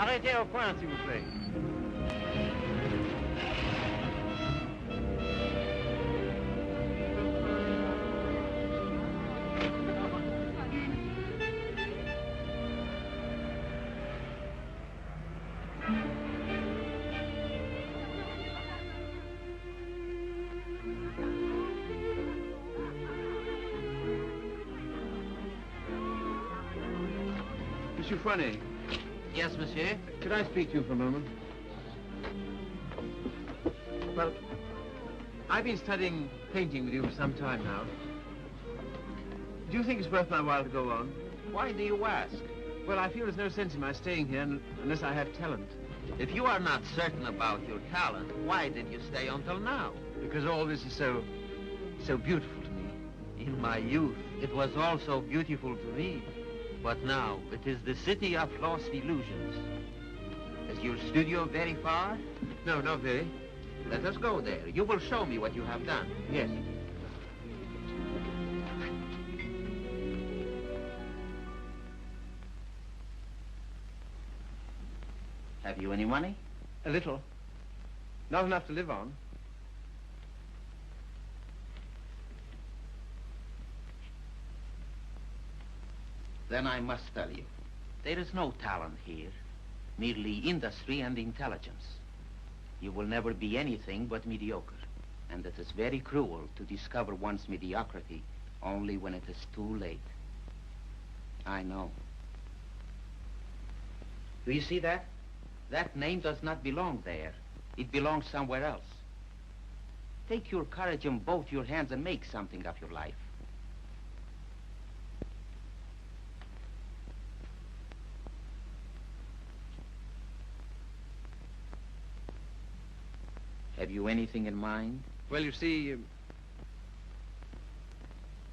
Arrêtez au point, s'il vous plaît. Monsieur Fournet. Yes, monsieur? Could I speak to you for a moment? Well, I've been studying painting with you for some time now. Do you think it's worth my while to go on? Why do you ask? Well, I feel there's no sense in my staying here unless I have talent. If you are not certain about your talent, why did you stay until now? Because all this is so beautiful to me. In my youth, it was also beautiful to me. But now, it is the city of lost illusions. Is your studio very far? No, not very. Let us go there. You will show me what you have done. Yes. Have you any money? A little. Not enough to live on. Then I must tell you, there is no talent here, merely industry and intelligence. You will never be anything but mediocre, and it is very cruel to discover one's mediocrity only when it is too late. I know. Do you see that? That name does not belong there. It belongs somewhere else. Take your courage in both your hands and make something of your life. Have you anything in mind? Well, you see,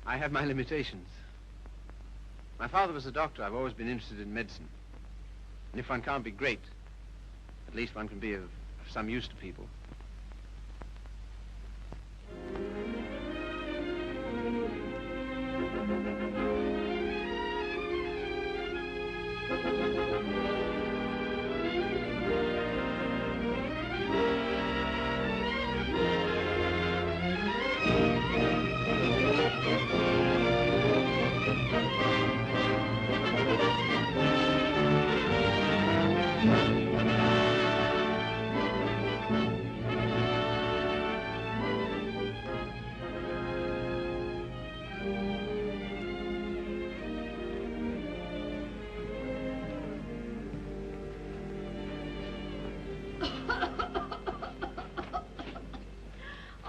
I have my limitations. My father was a doctor. I've always been interested in medicine. And if one can't be great, at least one can be of some use to people.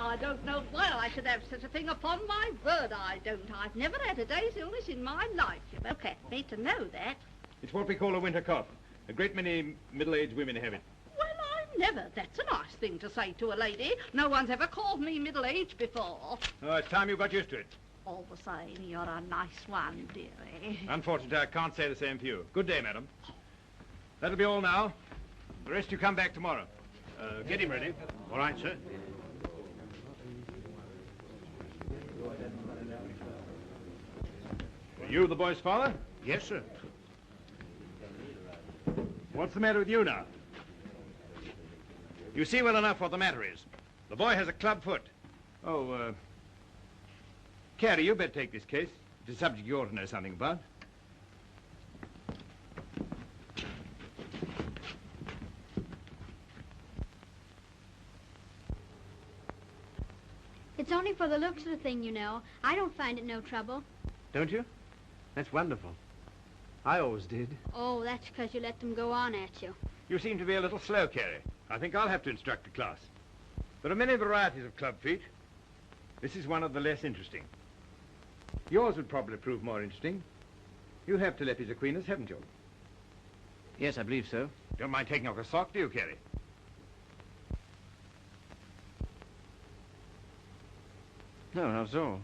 I don't know why I should have such a thing. Upon my word, I don't. I've never had a day's illness in my life. You look at me to know that. It's what we call a winter cough. A great many middle-aged women have it. Well, I never. That's a nice thing to say to a lady. No one's ever called me middle-aged before. Oh, it's time you got used to it. All the same, you're a nice one, dearie. Unfortunately, I can't say the same for you. Good day, madam. That'll be all now. The rest you come back tomorrow. Get him ready. All right, sir. Are you the boy's father? Yes, sir. What's the matter with you now? You see well enough what the matter is. The boy has a club foot. Oh, Carey, you better take this case. It's a subject you ought to know something about. It's only for the looks of the thing, you know. I don't find it no trouble. Don't you? That's wonderful. I always did. Oh, that's because you let them go on at you. You seem to be a little slow, Carey. I think I'll have to instruct the class. There are many varieties of club feet. This is one of the less interesting. Yours would probably prove more interesting. You have Telepis Aquinas, haven't you? Yes, I believe so. Don't mind taking off a sock, do you, Carey? No, not at all.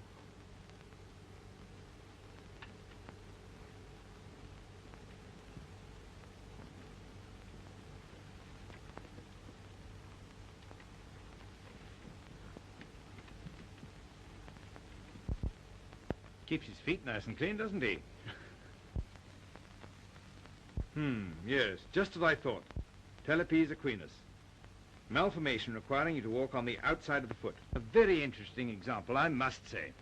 Keeps his feet nice and clean, doesn't he? Yes, just as I thought. Talipes equinus. Malformation requiring you to walk on the outside of the foot. A very interesting example, I must say.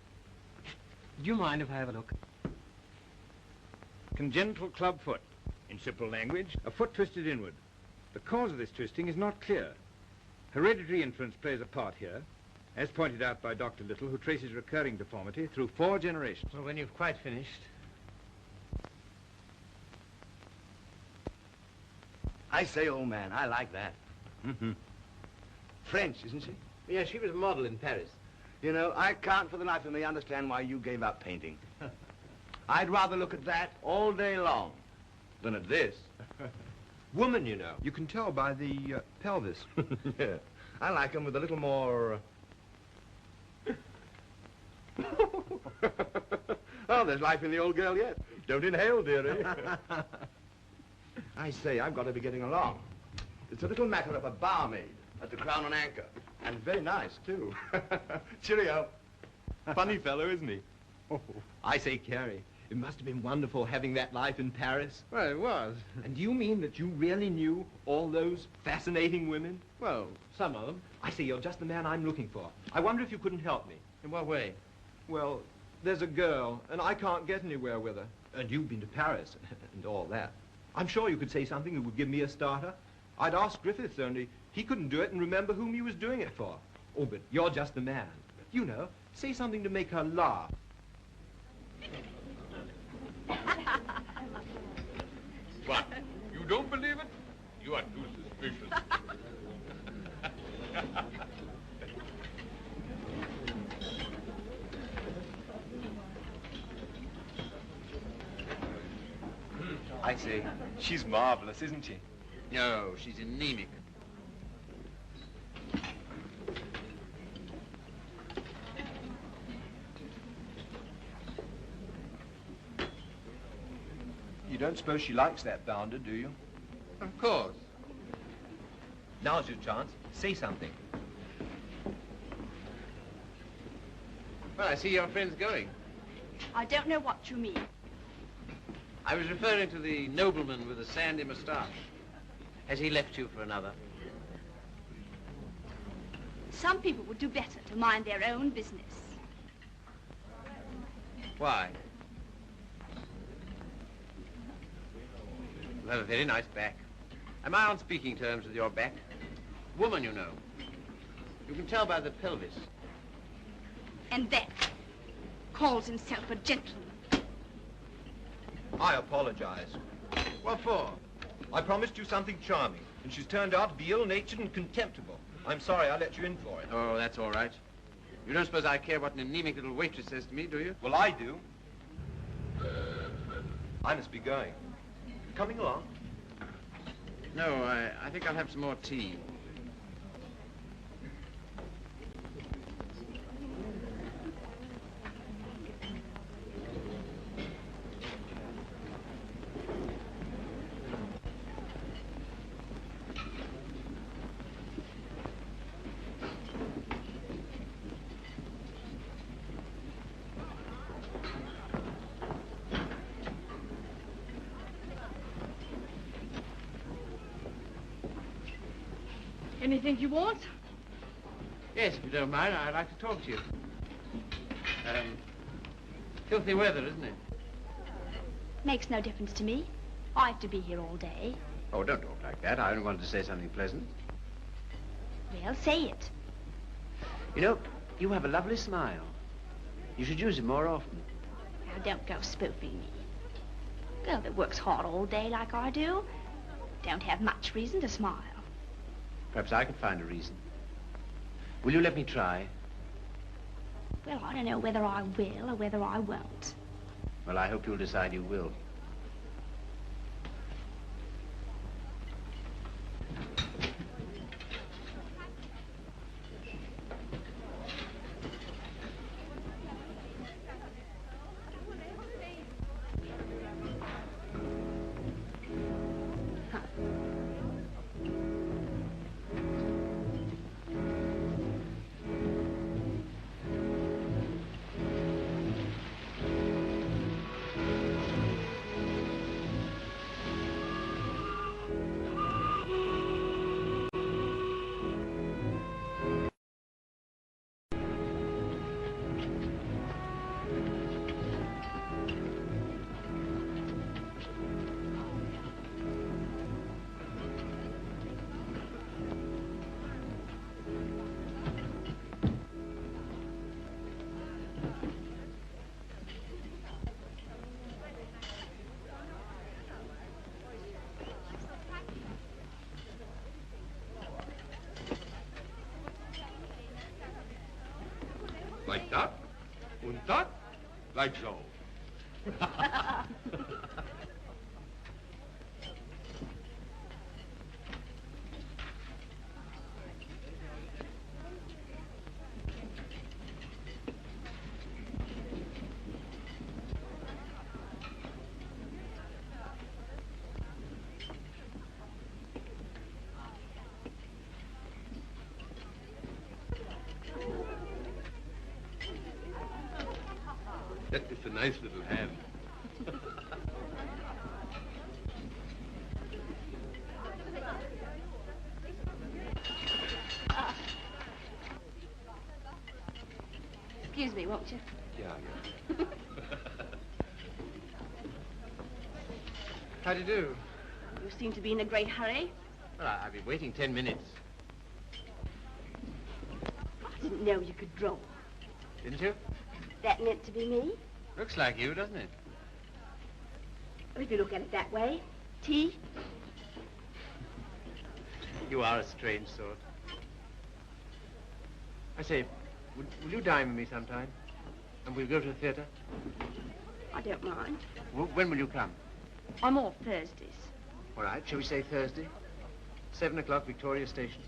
Do you mind if I have a look? Congenital club foot. In simple language, a foot twisted inward. The cause of this twisting is not clear. Hereditary influence plays a part here, as pointed out by Dr. Little, who traces recurring deformity through 4 generations. Well, when you've quite finished. I say, old man, I like that. French, isn't she? Yeah, she was a model in Paris. You know, I can't for the life of me understand why you gave up painting. I'd rather look at that all day long than at this. Woman, you know. You can tell by the pelvis. Yeah. I like them with a little more... Oh, there's life in the old girl yet. Don't inhale, dearie. I say, I've got to be getting along. It's a little matter of a barmaid at the Crown and Anchor. And very nice, too. Cheerio. Funny fellow, isn't he? I say, Carey, it must have been wonderful having that life in Paris. Well, it was. And do you mean that you really knew all those fascinating women? Well, some of them. I say, you're just the man I'm looking for. I wonder if you couldn't help me. In what way? Well, there's a girl, and I can't get anywhere with her. And you've been to Paris and all that. I'm sure you could say something that would give me a starter. I'd ask Griffiths, only he couldn't do it and remember whom he was doing it for. Oh, but you're just the man. You know, say something to make her laugh. What? You don't believe it? You are too suspicious. I say, she's marvelous, isn't she? No, she's anemic. You don't suppose she likes that bounder, do you? Of course. Now's your chance. Say something. Well, I see your friend's going. I don't know what you mean. I was referring to the nobleman with the sandy moustache. Has he left you for another? Some people would do better to mind their own business. Why? You have a very nice back. Am I on speaking terms with your back? Woman, you know. You can tell by the pelvis. And that calls himself a gentleman. I apologize. What for? I promised you something charming, and she's turned out to be ill-natured and contemptible. I'm sorry I let you in for it. Oh, that's all right. You don't suppose I care what an anemic little waitress says to me, do you? Well, I do. I must be going. Coming along? No, I think I'll have some more tea. Anything you want? Yes, if you don't mind, I'd like to talk to you. Filthy weather, isn't it? Makes no difference to me. I have to be here all day. Oh, don't talk like that. I only wanted to say something pleasant. Well, say it. You know, you have a lovely smile. You should use it more often. Now, don't go spoofing me. Girl that works hard all day like I do don't have much reason to smile. Perhaps I could find a reason. Will you let me try? Well, I don't know whether I will or whether I won't. Well, I hope you'll decide you will. That? Like so. That is a nice little hand. Excuse me, won't you? Yeah. How do you do? You seem to be in a great hurry. Well, I've been waiting 10 minutes. I didn't know you could draw. Didn't you? That meant to be me? Looks like you, doesn't it? Well, if you look at it that way. Tea? You are a strange sort. I say, will you dine with me sometime? And we'll go to the theatre? I don't mind. When will you come? I'm off Thursdays. All right, shall we say Thursday? 7 o'clock, Victoria Station.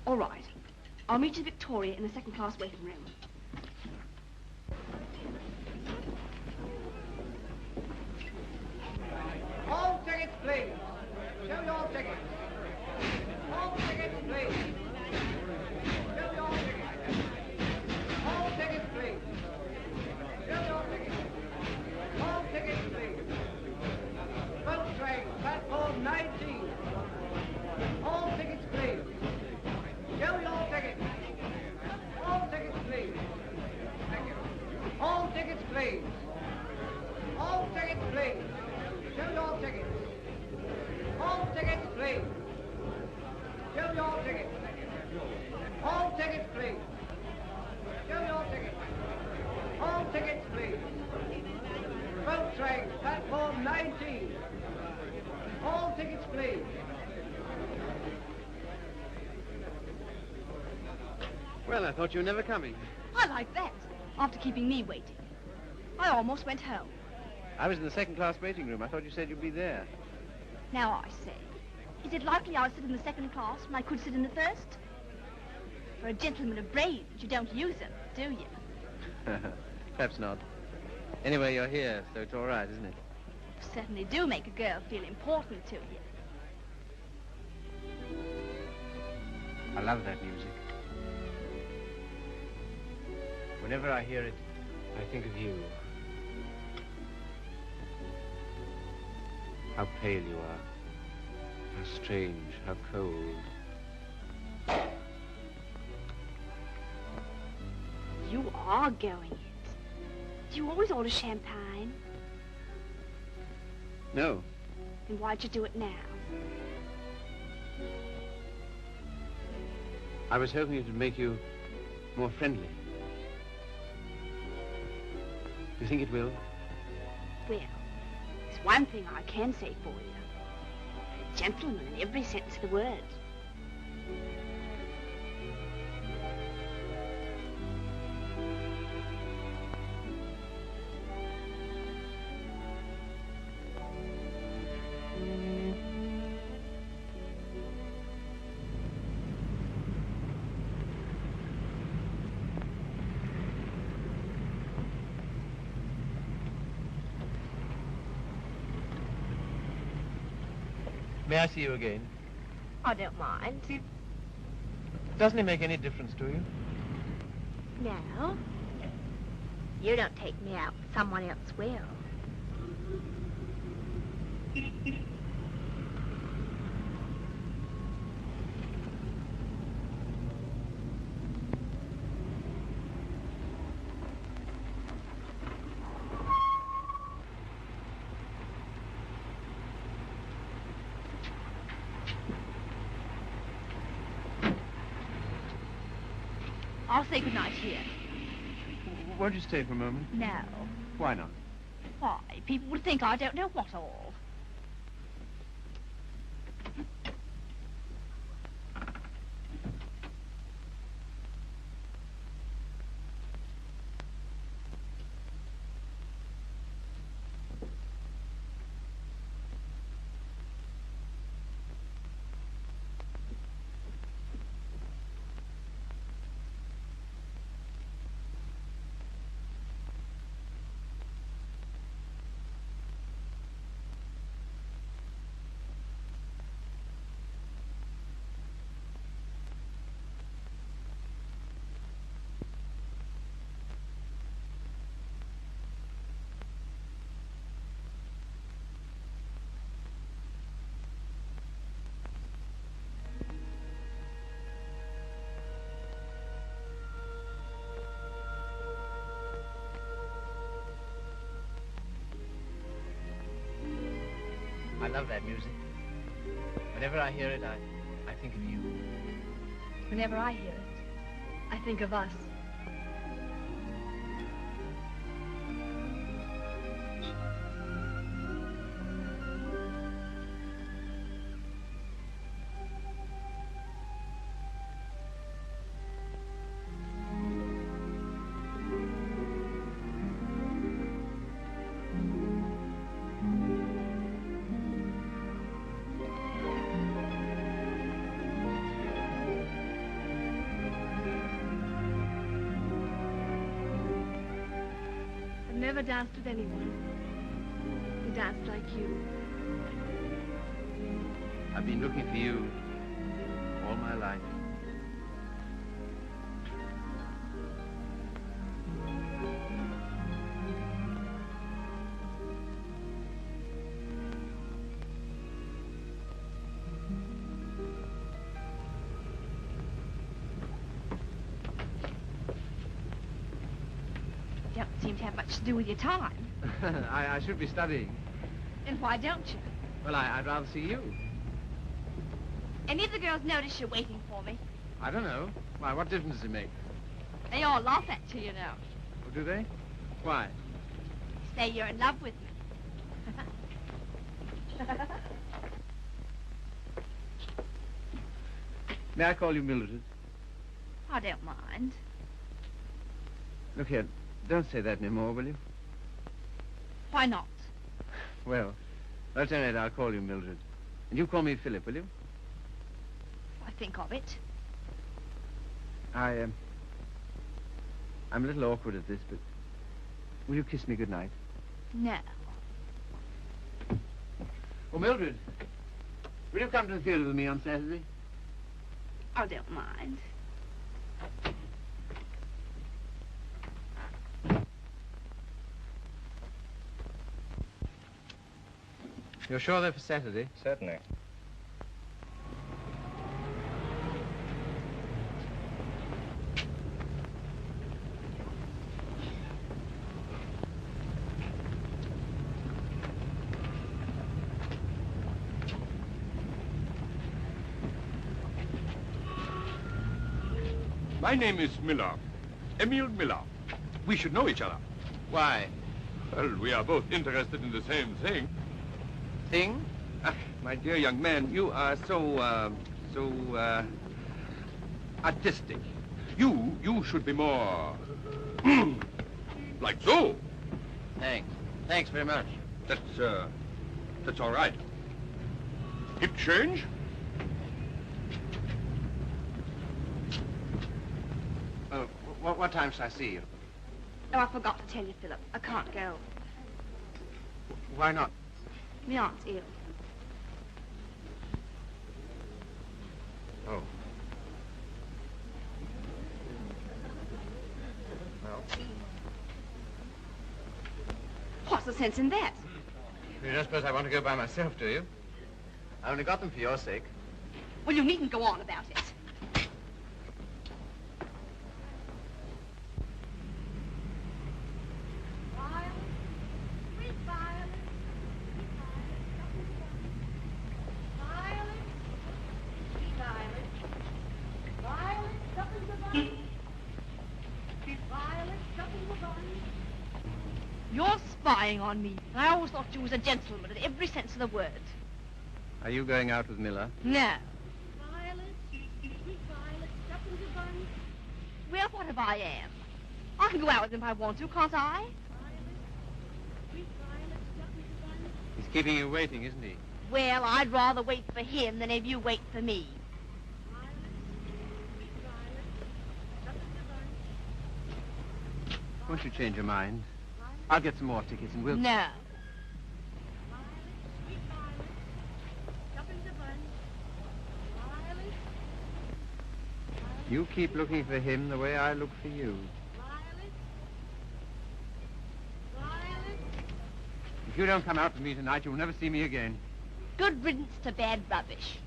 All right. I'll meet you at Victoria in the second-class waiting room. All tickets, please. Show your tickets. All tickets, please. Show your tickets. All tickets, please. Show your tickets. All tickets, please. Boat train, platform 19. All tickets, please. Show your tickets. All tickets, please. Thank you. All tickets, please. All tickets, please. Show your tickets. All tickets, please. Show your tickets. All tickets, please. Show your tickets. All tickets, please. Boat train, platform 19. All tickets, please. Well, I thought you were never coming. I like that, after keeping me waiting. I almost went home. I was in the second-class waiting room. I thought you said you'd be there. Now I say, is it likely I'll sit in the second class when I could sit in the first? For a gentleman of brains, you don't use them, do you? Perhaps not. Anyway, you're here, so it's all right, isn't it? You certainly do make a girl feel important to you. I love that music. Whenever I hear it, I think of you. How pale you are. How strange, how cold. You are going it. Do you always order champagne? No. Then why'd you do it now? I was hoping it would make you more friendly. Do you think it will? Well, there's one thing I can say for you. A gentleman in every sense of the word. May I see you again? I don't mind. Doesn't it make any difference to you? No. You don't take me out, someone else will. I'll say goodnight here. Won't you stay for a moment? No. Why not? Why? People would think I don't know what all. I love that music. Whenever I hear it, I think of you. Whenever I hear it, I think of us. Never danced with anyone who danced like you. I've been looking for you all my life. Don't seem to have much to do with your time. I should be studying. Then why don't you? Well, I'd rather see you. Any of the girls notice you're waiting for me? I don't know. Why, what difference does it make? They all laugh at you, you know. Oh, do they? Why? Say you're in love with me. May I call you Mildred? I don't mind. Look here, don't say that anymore, will you? Why not? Well, at any rate, I'll call you Mildred. And you call me Philip, will you? I think of it. I'm a little awkward at this, but will you kiss me goodnight? No. Oh, Mildred, will you come to the theater with me on Saturday? I don't mind. You're sure they're for Saturday? Certainly. My name is Miller. Emil Miller. We should know each other. Why? Well, we are both interested in the same thing. Thing? My dear young man, you are so artistic. You should be more... like so. Thanks. Thanks very much. That's all right. Hip change? What time shall I see you? Oh, I forgot to tell you, Philip. I can't go. Why not? My aunt's ill. Oh. Well? What's the sense in that? You don't suppose I want to go by myself, do you? I only got them for your sake. Well, you needn't go on about it. You're spying on me. I always thought you was a gentleman in every sense of the word. Are you going out with Miller? No. Well, what if I am? I can go out with him if I want to, can't I? He's keeping you waiting, isn't he? Well, I'd rather wait for him than have you wait for me. Won't you change your mind? I'll get some more tickets and we'll... No. You keep looking for him the way I look for you. If you don't come out with me tonight, you'll never see me again. Good riddance to bad rubbish.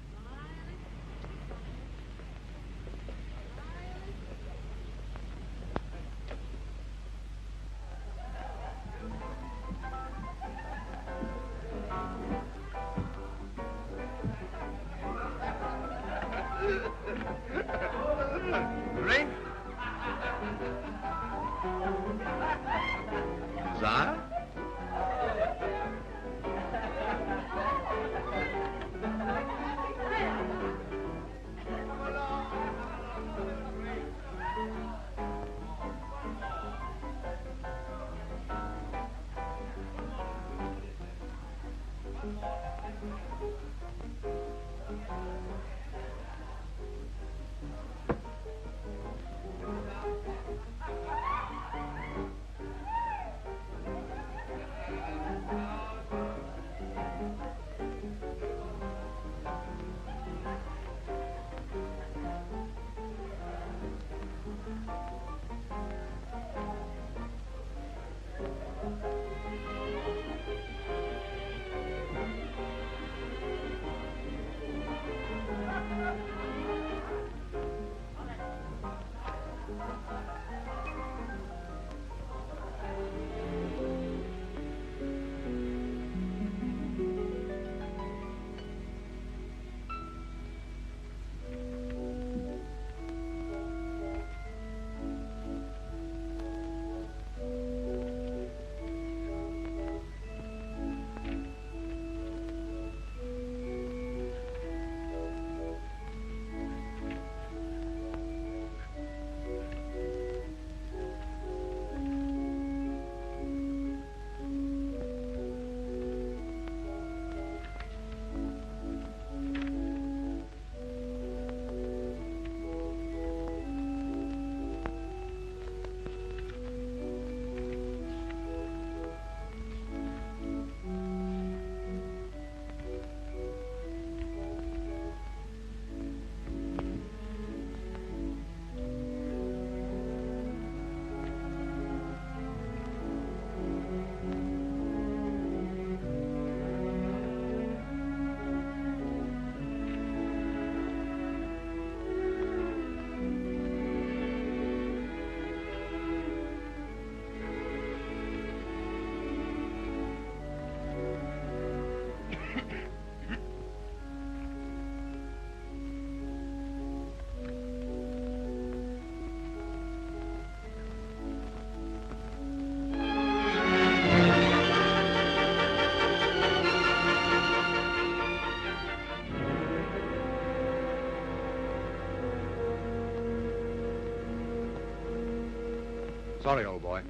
sorry, old boy.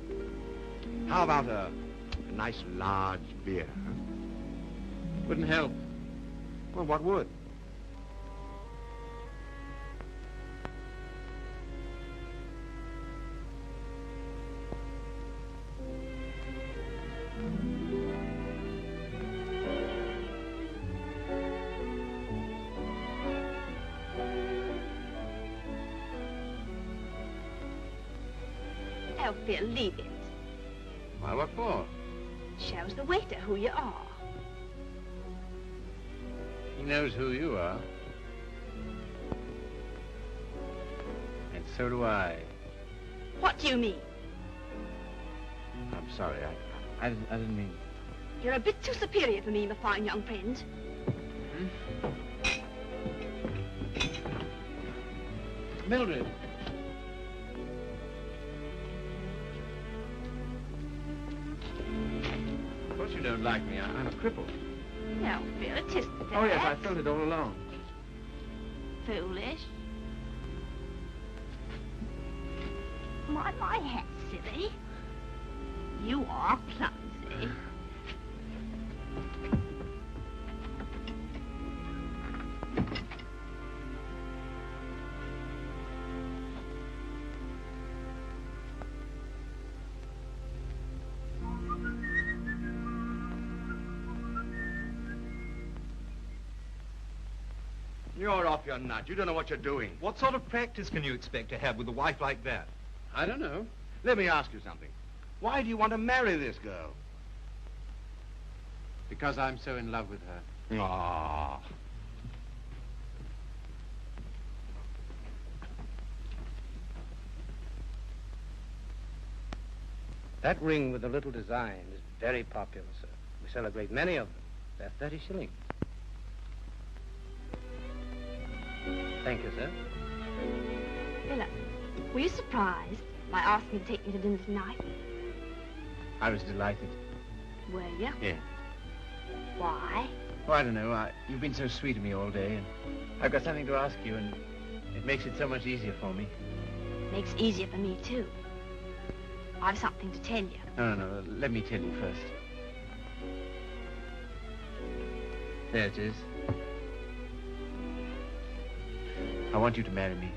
How about a nice large beer, huh? Wouldn't help. Well, what would? Oh, Phil, leave it. Why, what for? Shows the waiter who you are. He knows who you are. And so do I. What do you mean? I'm sorry, I didn't mean... You're a bit too superior for me, my fine young friend. Mildred. Of course you don't like me. I'm a cripple. No, Phil, it isn't that. Oh, yes, I felt it all along. Foolish. My hat's silly. You are clumsy. You're off your nut. You don't know what you're doing. What sort of practice can you expect to have with a wife like that? I don't know. Let me ask you something. Why do you want to marry this girl? Because I'm so in love with her. Ah. That ring with the little design is very popular, sir. We sell a great many of them. They're 30 shillings. Thank you, sir. Philip, were you surprised by asking me to take you to dinner tonight? I was delighted. Were you? Yeah. Why? Oh, I don't know. You've been so sweet to me all day, and I've got something to ask you, and it makes it so much easier for me. Makes it easier for me, too. I've something to tell you. No. Let me tell you first. There it is. I want you to marry me.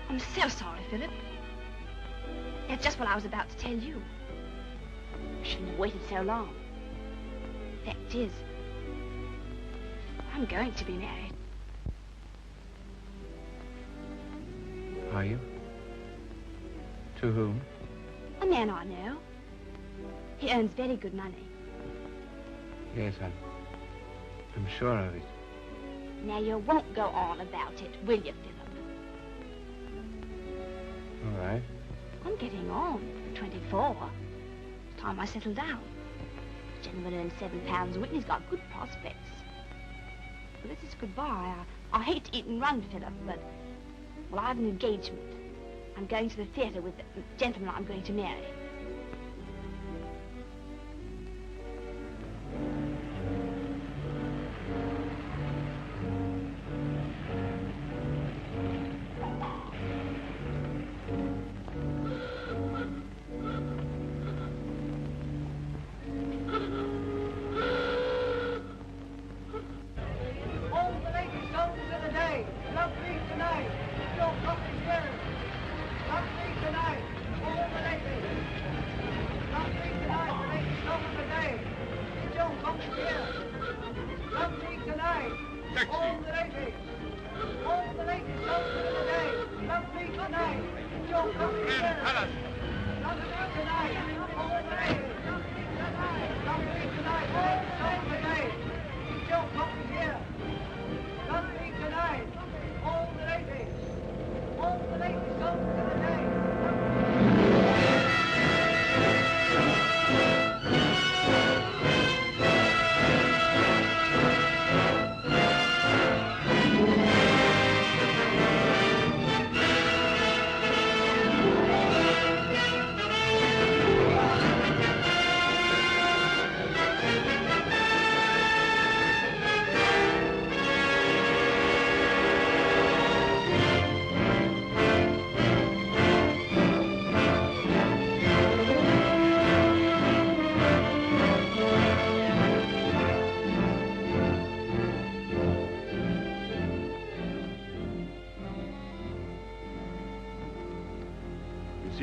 I'm so sorry, Philip. That's just what I was about to tell you. I shouldn't have waited so long. Fact is, I'm going to be married. Are you? To whom? A man I know. He earns very good money. Yes, I'm sure of it. Now, you won't go on about it, will you, Philip? All right. I'm getting on. 24. It's time I settle down. The gentleman earns £7 a week and he's got good prospects. Well, this is goodbye. I hate to eat and run, Philip, but... Well, I have an engagement. I'm going to the theatre with the gentleman I'm going to marry.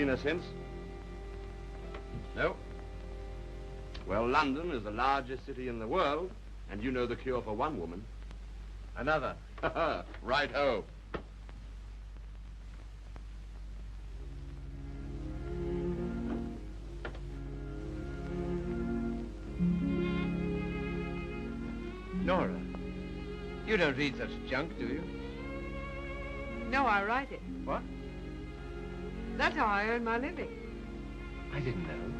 seen her since? No? Well, London is the largest city in the world, and you know the cure for one woman. Another. Right-ho. Nora, you don't read such junk, do you? No, I write it. What? That's how I earn my living. I didn't know.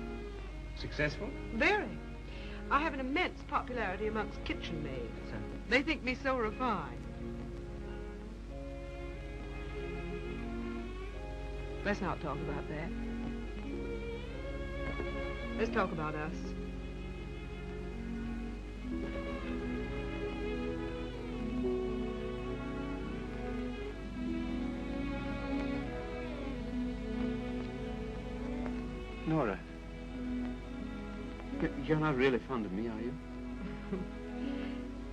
Successful? Very. I have an immense popularity amongst kitchen maids. They think me so refined. Let's not talk about that. Let's talk about us. Nora, you're not really fond of me, are you?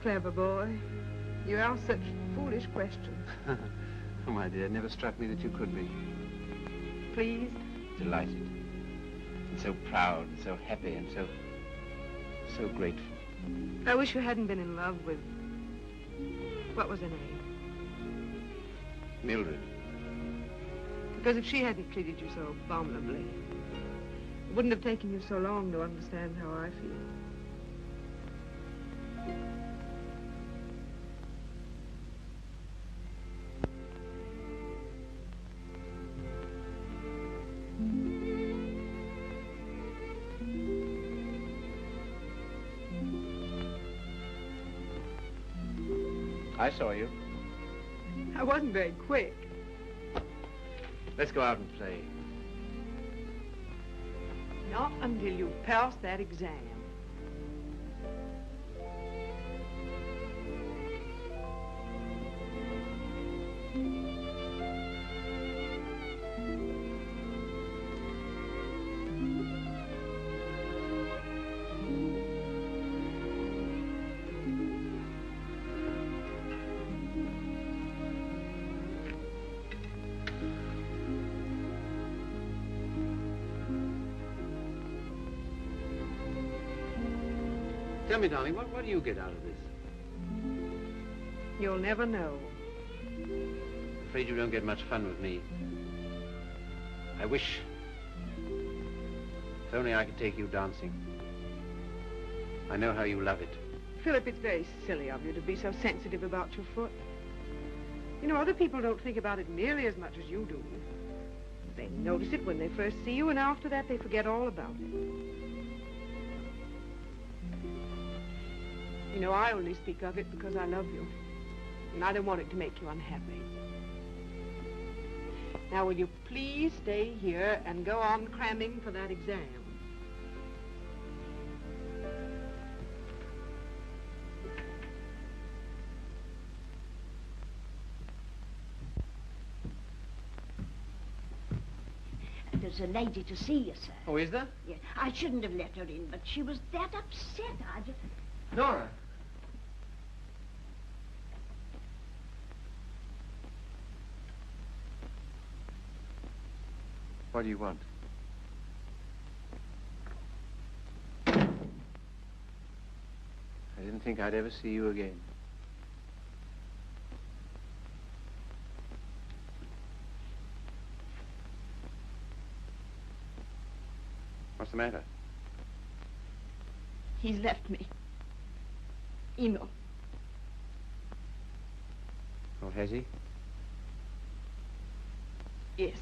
Clever boy. You ask such foolish questions. Oh, my dear, it never struck me that you could be. Pleased? Delighted. And so proud, and so happy, and so grateful. I wish you hadn't been in love with... What was her name? Mildred. Because if she hadn't treated you so abominably, it wouldn't have taken you so long to understand how I feel. I saw you. I wasn't very quick. Let's go out and play. Not until you've passed that exam. Tell me, darling, what do you get out of this? You'll never know. I'm afraid you don't get much fun with me. I wish... If only I could take you dancing. I know how you love it. Philip, it's very silly of you to be so sensitive about your foot. You know, other people don't think about it nearly as much as you do. They notice it when they first see you, and after that they forget all about it. You know, I only speak of it because I love you. And I don't want it to make you unhappy. Now, will you please stay here and go on cramming for that exam? There's a lady to see you, sir. Oh, is there? Yeah, I shouldn't have let her in, but she was that upset. I just... Nora. What do you want? I didn't think I'd ever see you again. What's the matter? He's left me. Eno. Oh, has he? Yes.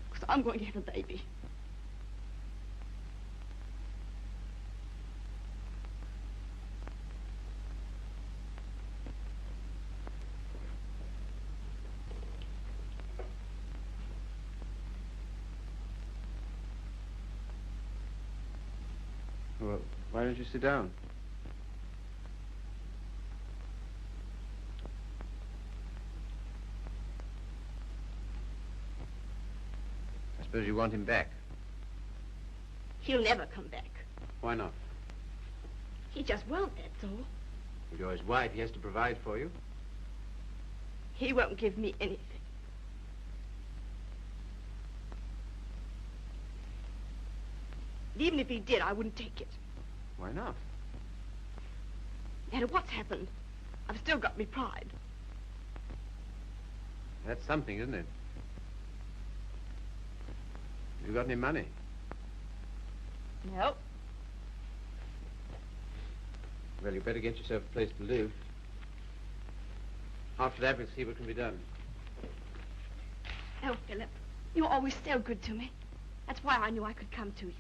Because I'm going to have a baby. Well, why don't you sit down? I suppose you want him back. He'll never come back. Why not? He just won't, that's all. If you're his wife, he has to provide for you. He won't give me anything. And even if he did, I wouldn't take it. Why not? No matter what's happened, I've still got me pride. That's something, isn't it? Have you got any money? No. Well, you better get yourself a place to live. After that, we'll see what can be done. Oh, Philip, you're always so good to me. That's why I knew I could come to you.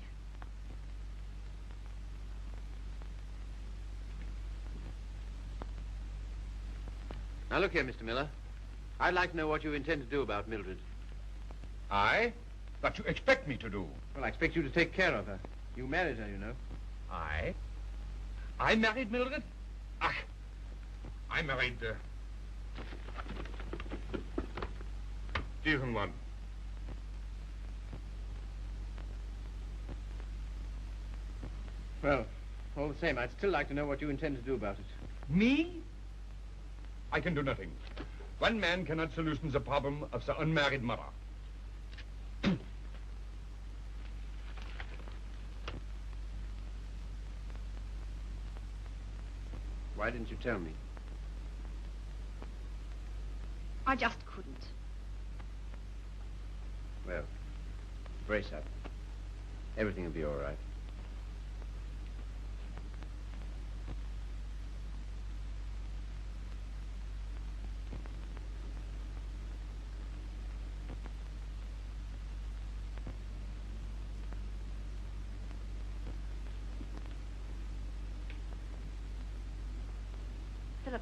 Now, look here, Mr. Miller. I'd like to know what you intend to do about Mildred. I? What you expect me to do? Well, I expect you to take care of her. You married her, you know. I married Mildred? Ach, I married different one. Well, all the same, I'd still like to know what you intend to do about it. Me? I can do nothing. One man cannot solution the problem of the unmarried mother. Why didn't you tell me? I just couldn't. Well, brace up. Everything will be all right. Philip,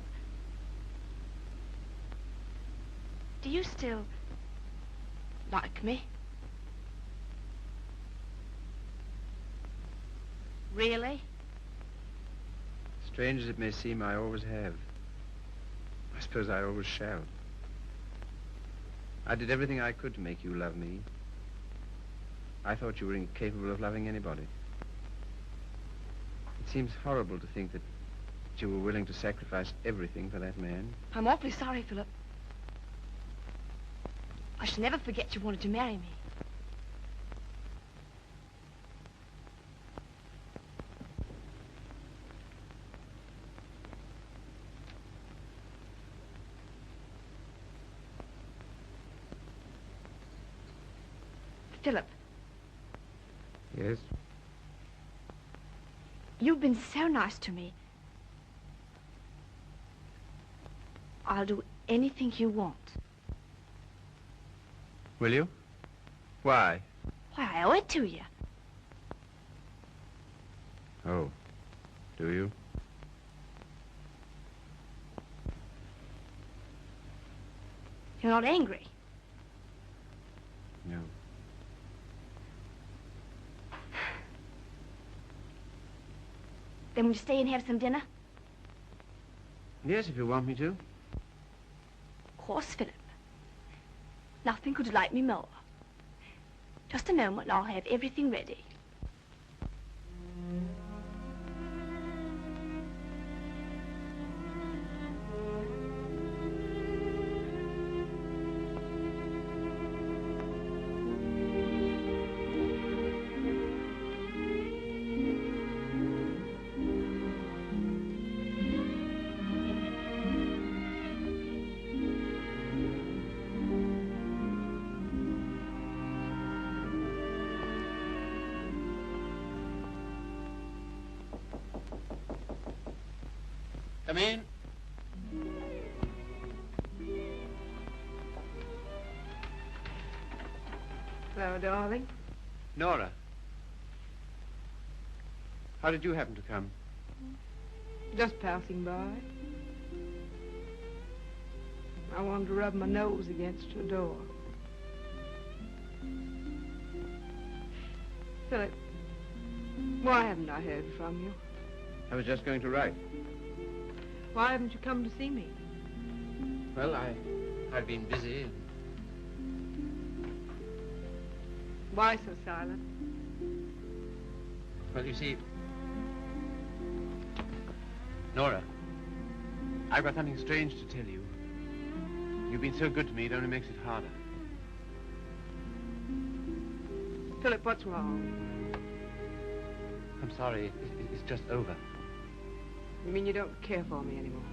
do you still like me? Really? Strange as it may seem, I always have. I suppose I always shall. I did everything I could to make you love me. I thought you were incapable of loving anybody. It seems horrible to think that you were willing to sacrifice everything for that man. I'm awfully sorry, Philip. I shall never forget you wanted to marry me. Philip. Yes? You've been so nice to me. I'll do anything you want. Will you? Why? Why, I owe it to you. Oh, do you? You're not angry. No. Then we'll stay and have some dinner? Yes, if you want me to. Of course, Philip. Nothing could delight me more. Just a moment and I'll have everything ready. Come in. Hello, darling. Nora. How did you happen to come? Just passing by. I wanted to rub my nose against your door. Philip, why haven't I heard from you? I was just going to write. Why haven't you come to see me? Well, I've been busy. Why so silent? Well, you see, Nora, I've got something strange to tell you. You've been so good to me, it only makes it harder. Philip, what's wrong? I'm sorry. It's just over. You mean you don't care for me anymore?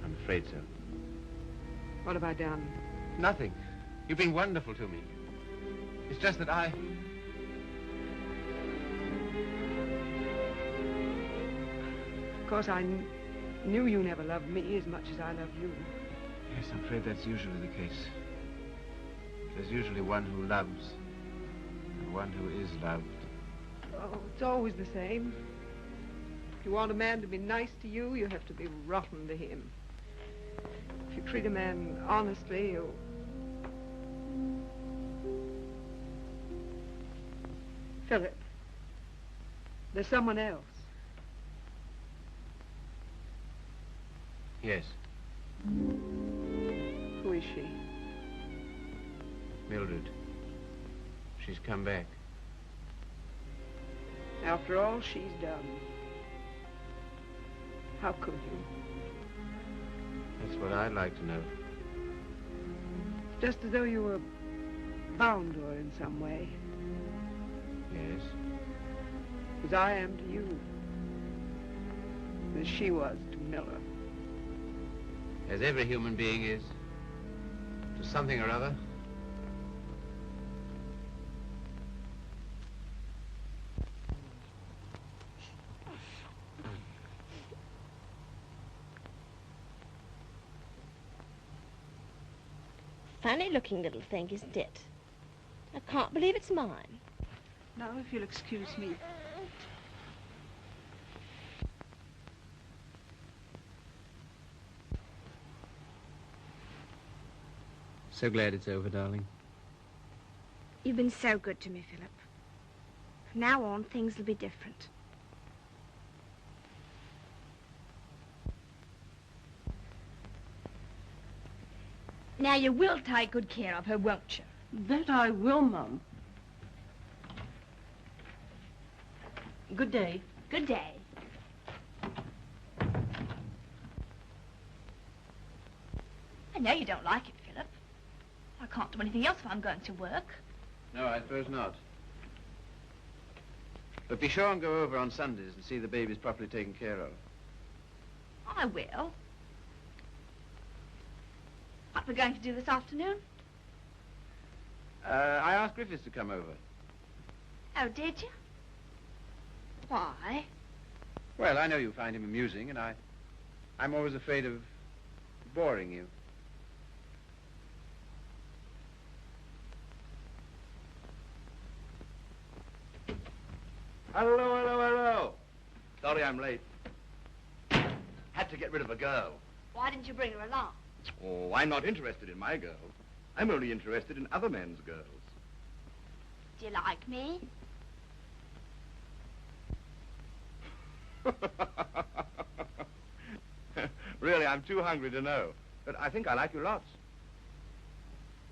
I'm afraid so. What have I done? Nothing. You've been wonderful to me. It's just that I... Of course, I knew you never loved me as much as I love you. Yes, I'm afraid that's usually the case. There's usually one who loves and one who is loved. Oh, it's always the same. If you want a man to be nice to you, you have to be rotten to him. If you treat a man honestly, you... Philip, there's someone else. Yes. Who is she? Mildred. She's come back. After all she's done. How could you? That's what I'd like to know. Just as though you were bound to her in some way. Yes. As I am to you. As she was to Miller. As every human being is. To something or other. Funny-looking little thing, isn't it? I can't believe it's mine. Now, if you'll excuse me. So glad it's over, darling. You've been so good to me, Philip. From now on, things will be different. Now, you will take good care of her, won't you? That I will, Mum. Good day. Good day. I know you don't like it, Philip. I can't do anything else if I'm going to work. No, I suppose not. But be sure and go over on Sundays and see the babies properly taken care of. I will. What we're going to do this afternoon? I asked Griffiths to come over. Oh, did you? Why? Well, I know you find him amusing, and I'm always afraid of boring you. Hello, hello, hello. Sorry I'm late. Had to get rid of a girl. Why didn't you bring her along? Oh, I'm not interested in my girls. I'm only interested in other men's girls. Do you like me? Really, I'm too hungry to know. But I think I like you lots.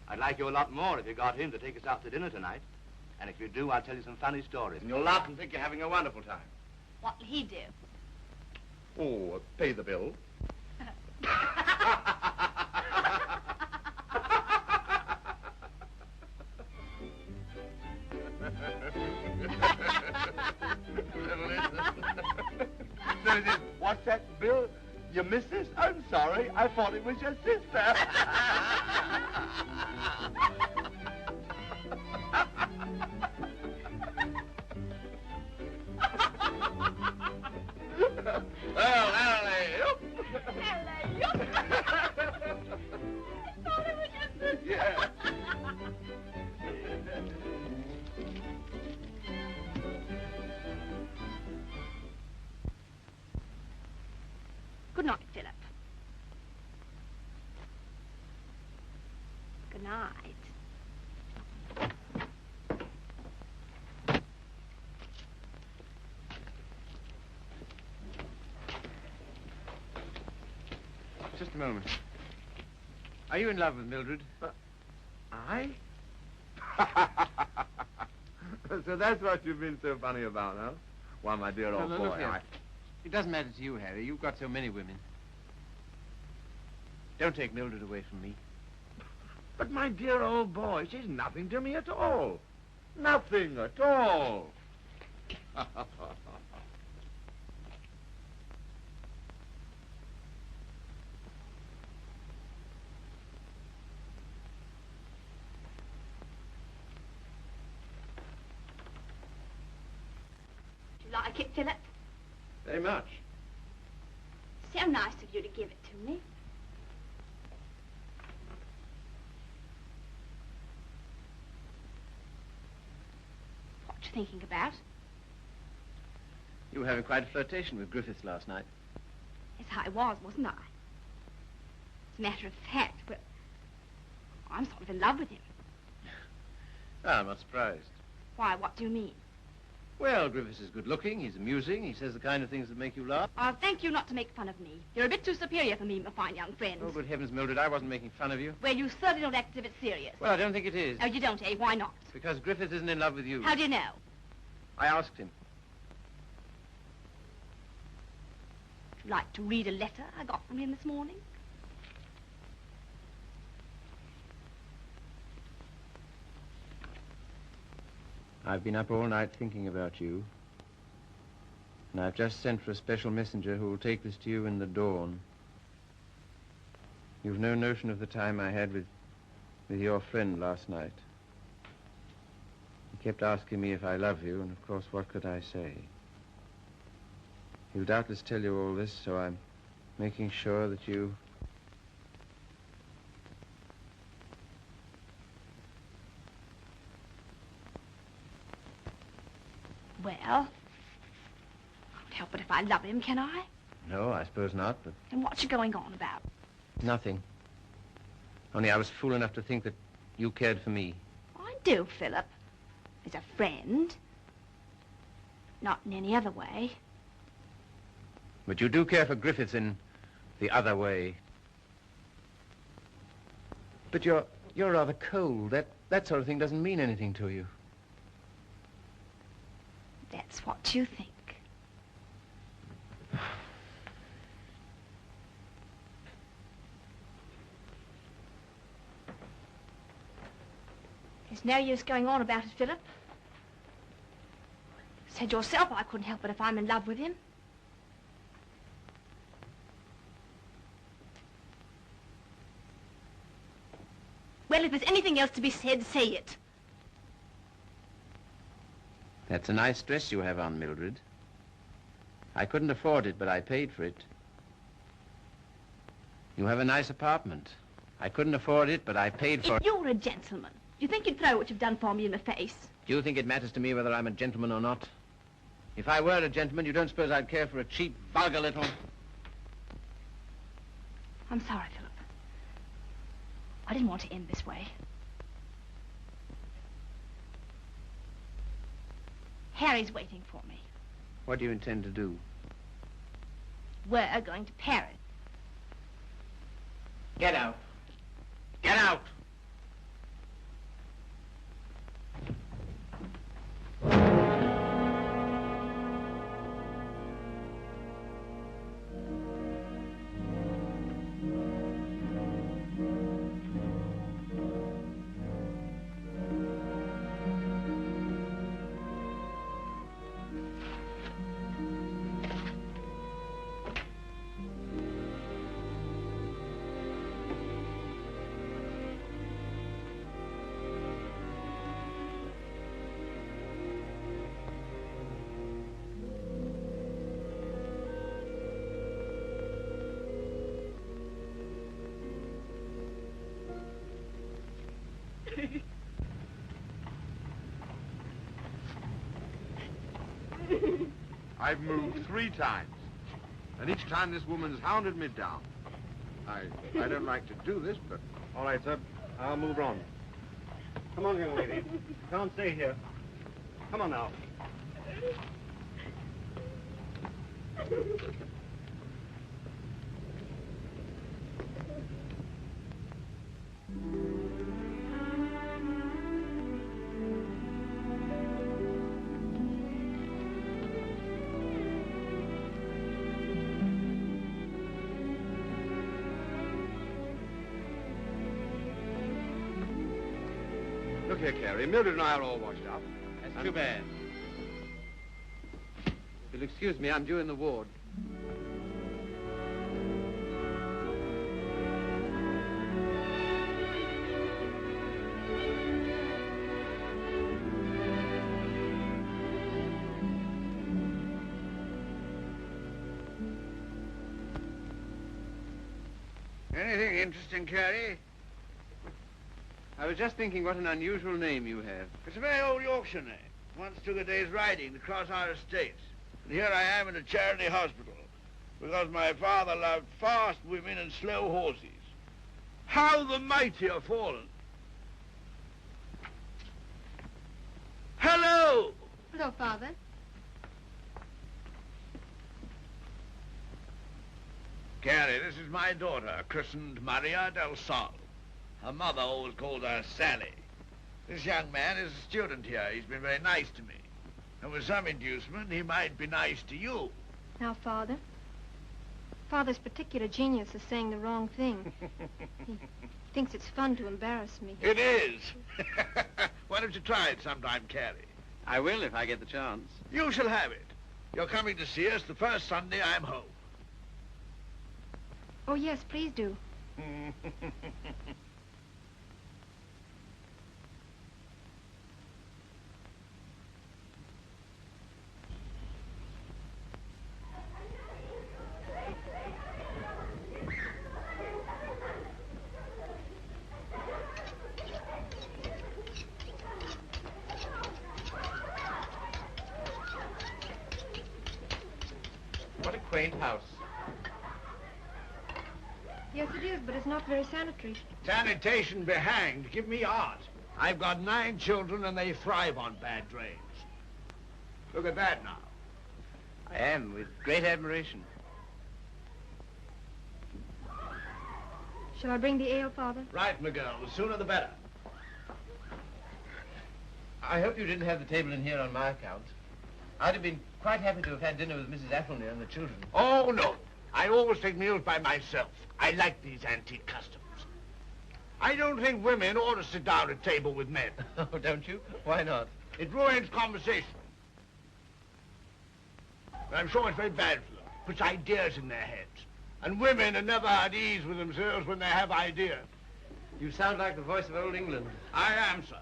I'd like you a lot more if you got him to take us out to dinner tonight. And if you do, I'll tell you some funny stories. And you'll laugh and think you're having a wonderful time. What'll he do? Oh, pay the bill. So is it, what's that, Bill? Your missus? I'm sorry. I thought it was your sister. Well, alley-oop. Alley-oop. I thought it was your sister. Yeah. Good night, Philip. Good night. Just a moment. Are you in love with Mildred? I? So that's what you've been so funny about, huh? Why, my dear old No, boy, look here. It doesn't matter to you, Harry. You've got so many women. Don't take Mildred away from me. But my dear old boy, she's nothing to me at all. Nothing at all. Do you like it, Philip? Very much. So nice of you to give it to me. What you thinking about? You were having quite a flirtation with Griffiths last night. Yes, I was, wasn't I? As a matter of fact, but I'm sort of in love with him. Well, I'm not surprised. Why, what do you mean? Well, Griffiths is good-looking, he's amusing, he says the kind of things that make you laugh. I'll thank you not to make fun of me. You're a bit too superior for me, my fine young friend. Oh, good heavens, Mildred, I wasn't making fun of you. Well, you certainly don't act as if it's serious. Well, I don't think it is. Oh, you don't, eh? Why not? Because Griffiths isn't in love with you. How do you know? I asked him. Would you like to read a letter I got from him this morning? I've been up all night thinking about you. And I've just sent for a special messenger who will take this to you in the dawn. You've no notion of the time I had with your friend last night. He kept asking me if I love you, and of course, what could I say? He'll doubtless tell you all this, so I'm making sure that you... Well, I can't help it if I love him, can I? No, I suppose not, but... And what's you going on about? Nothing. Only I was fool enough to think that you cared for me. I do, Philip. As a friend. Not in any other way. But you do care for Griffiths in the other way. But you're rather cold. That sort of thing doesn't mean anything to you. That's what you think. There's no use going on about it, Philip. Said yourself I couldn't help it if I'm in love with him. Well, if there's anything else to be said, say it. That's a nice dress you have on, Mildred. I couldn't afford it, but I paid for it. You have a nice apartment. I couldn't afford it, but I paid for it. If you're a gentleman, do you think you'd throw what you've done for me in the face? Do you think it matters to me whether I'm a gentleman or not? If I were a gentleman, you don't suppose I'd care for a cheap, vulgar little... I'm sorry, Philip. I didn't want to end this way. Harry's waiting for me. What do you intend to do? We're going to Paris. Get out. Get out! I've moved 3 times, and each time this woman's hounded me down. I don't like to do this, but... All right, sir. I'll move on. Come on, young lady. Can't stay here. Come on now. Look here, Carey. Mildred and I are all washed up. That's too bad. You'll excuse me, I'm due in the ward. Anything interesting, Carey? I was just thinking what an unusual name you have. It's a very old Yorkshire name. Once took a day's riding to cross our estates. And here I am in a charity hospital because my father loved fast women and slow horses. How the mighty are fallen. Hello! Hello, Father. Carey, this is my daughter, christened Maria del Sol. Her mother always called her Sally. This young man is a student here. He's been very nice to me. And with some inducement, he might be nice to you. Now, Father. Father's particular genius is saying the wrong thing. He thinks it's fun to embarrass me. It is. Why don't you try it sometime, Carey? I will if I get the chance. You shall have it. You're coming to see us the first Sunday I'm home. Oh, yes, please do. What a quaint house. Yes, it is, but it's not very sanitary. Sanitation be hanged. Give me art. I've got 9 children and they thrive on bad drains. Look at that now. I am, with great admiration. Shall I bring the ale, Father? Right, my girl. The sooner the better. I hope you didn't have the table in here on my account. I'd have been quite happy to have had dinner with Mrs. Athelney and the children. Oh, no. I always take meals by myself. I like these antique customs. I don't think women ought to sit down at table with men. Oh, don't you? Why not? It ruins conversation. I'm sure it's very bad for them. Puts ideas in their heads. And women are never at ease with themselves when they have ideas. You sound like the voice of old England. I am, sir.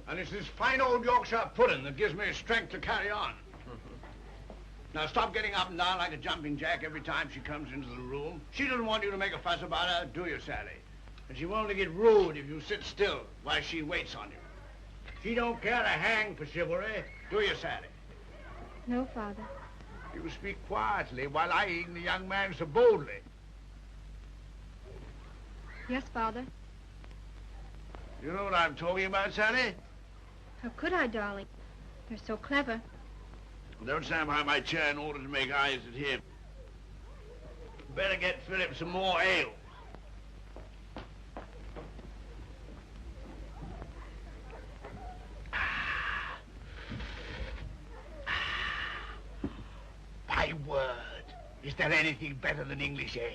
And it's this fine old Yorkshire pudding that gives me strength to carry on. Now, stop getting up and down like a jumping jack every time she comes into the room. She doesn't want you to make a fuss about her, do you, Sally? And she won't get rude if you sit still while she waits on you. She don't care a hang for chivalry, do you, Sally? No, Father. You speak quietly while eyeing the young man so boldly. Yes, Father. You know what I'm talking about, Sally? How could I, darling? They're so clever. Don't stand behind my chair in order to make eyes at him. Better get Philip some more ale. My word, is there anything better than English ale?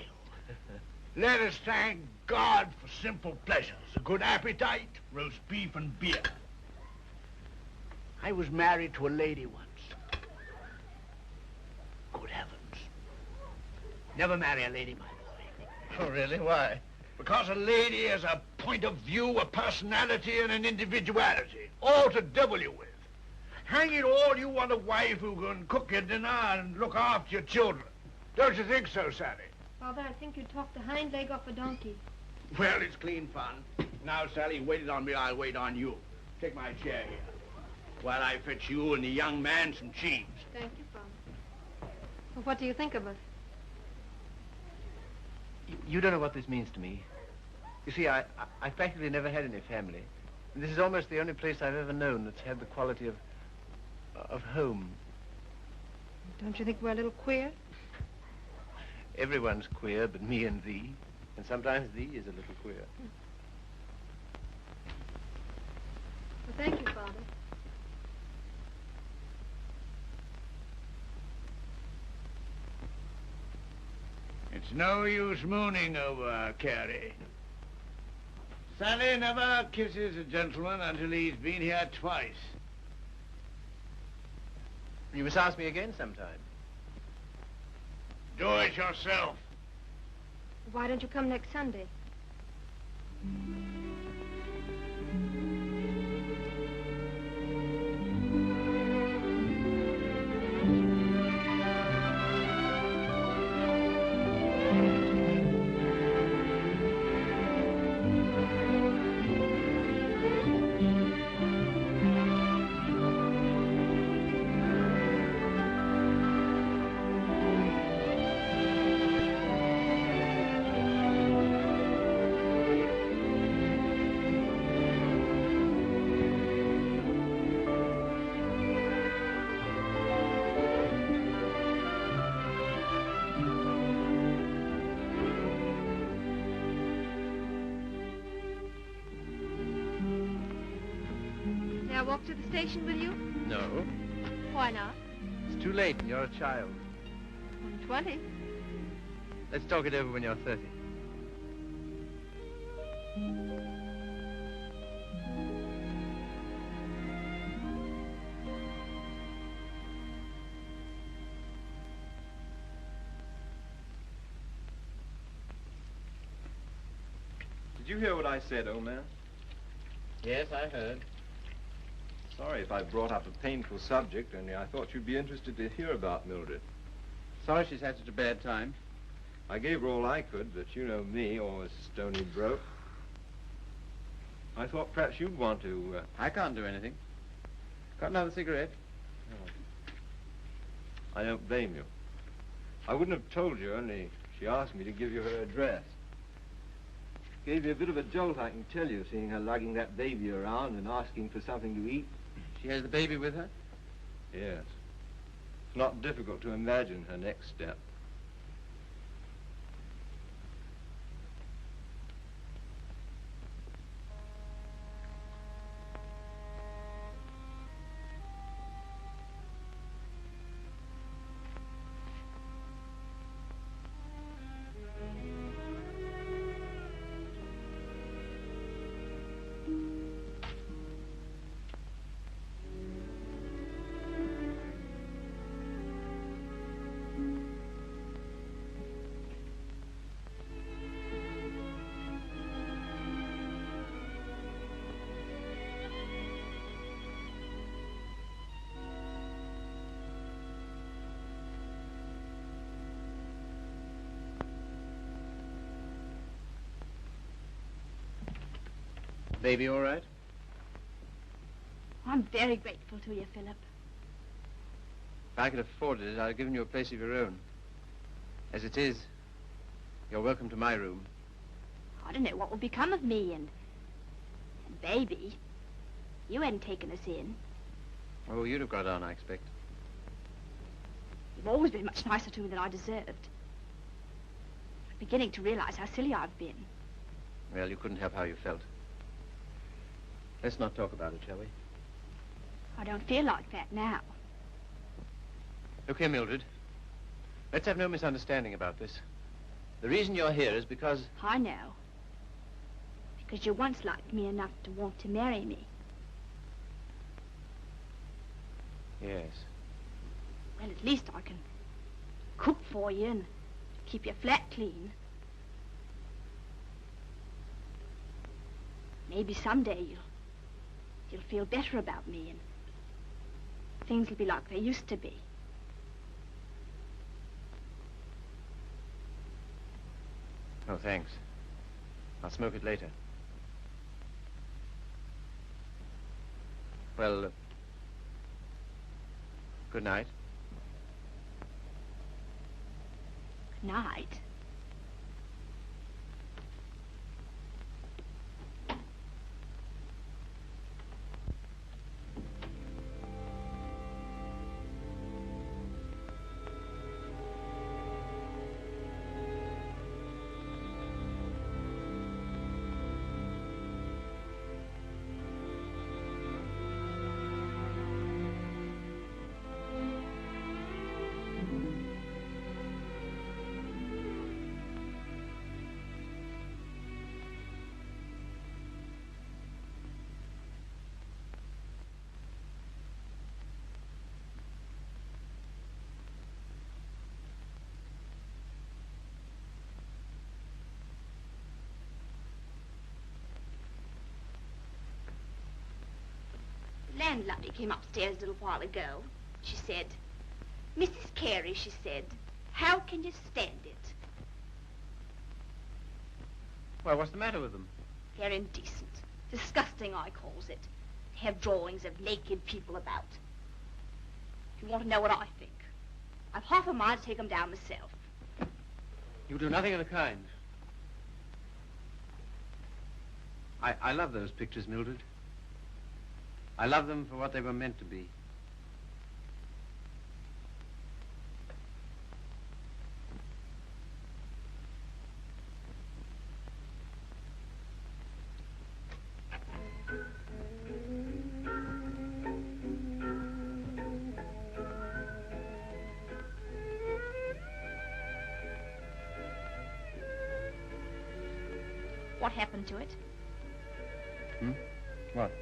Let us thank God for simple pleasures, a good appetite, roast beef and beer. I was married to a lady once. Good heavens. Never marry a lady, my boy. Oh, really? Why? Because a lady has a point of view, a personality, and an individuality, all to devil you with. Hang it all, you want a wife who can cook your dinner and look after your children. Don't you think so, Sally? Father, I think you talked the hind leg off a donkey. Well, it's clean fun. Now, Sally, you waited on me, I'll wait on you. Take my chair here, while I fetch you and the young man some cheese. Thank you, Father. Well, what do you think of us? You don't know what this means to me. You see, I practically never had any family. And this is almost the only place I've ever known that's had the quality of home. Don't you think we're a little queer? Everyone's queer but me and thee. And sometimes thee is a little queer. Well, thank you, Father. It's no use mooning over Carey. Sally never kisses a gentleman until he's been here twice. You must ask me again sometime. Do it yourself. Why don't you come next Sunday? May I walk to the station with you? No. Why not? It's too late and you're a child. I'm 20. Let's talk it over when you're 30. Did you hear what I said, old man? Yes, I heard. Sorry if I brought up a painful subject, only I thought you'd be interested to hear about Mildred. Sorry she's had such a bad time. I gave her all I could, but you know me, always stony broke. I thought perhaps you'd want to... I can't do anything. Got another cigarette? I don't blame you. I wouldn't have told you, only she asked me to give you her address. Gave you a bit of a jolt, I can tell you, seeing her lugging that baby around and asking for something to eat. She has the baby with her? Yes. It's not difficult to imagine her next step. Baby all right? I'm very grateful to you, Philip. If I could afford it, I'd have given you a place of your own. As it is, you're welcome to my room. I don't know what will become of me and baby. You hadn't taken us in. Oh, you'd have got on, I expect. You've always been much nicer to me than I deserved. I'm beginning to realize how silly I've been. Well, you couldn't help how you felt. Let's not talk about it, shall we? I don't feel like that now. Look here, Mildred. Let's have no misunderstanding about this. The reason you're here is because... I know. Because you once liked me enough to want to marry me. Yes. Well, at least I can cook for you and keep your flat clean. Maybe someday you'll feel better about me and things will be like they used to be. Oh, thanks. I'll smoke it later. Well, good night. Good night. landlady came upstairs a little while ago. She said, Mrs. Carey, she said, how can you stand it? Well, what's the matter with them? They're indecent. Disgusting, I calls it. They have drawings of naked people about. If you want to know what I think, I've half a mind to take them down myself. You do nothing of the kind. I love those pictures, Mildred. I love them for what they were meant to be. What happened to it? What?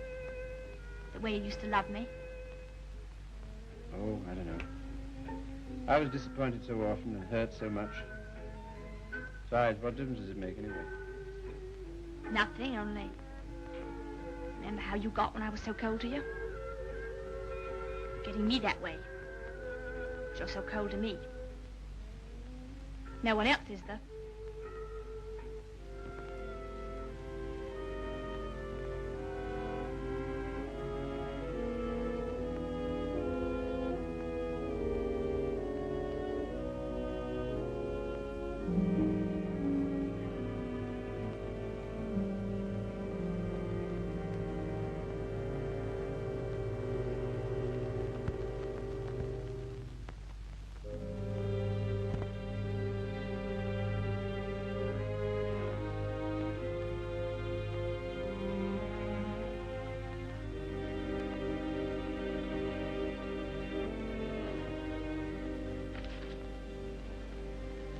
The way you used to love me? Oh, I don't know. I was disappointed so often and hurt so much. Besides, what difference does it make anyway? Nothing, only... Remember how you got when I was so cold to you? Getting me that way. You're so cold to me. No one else is, though.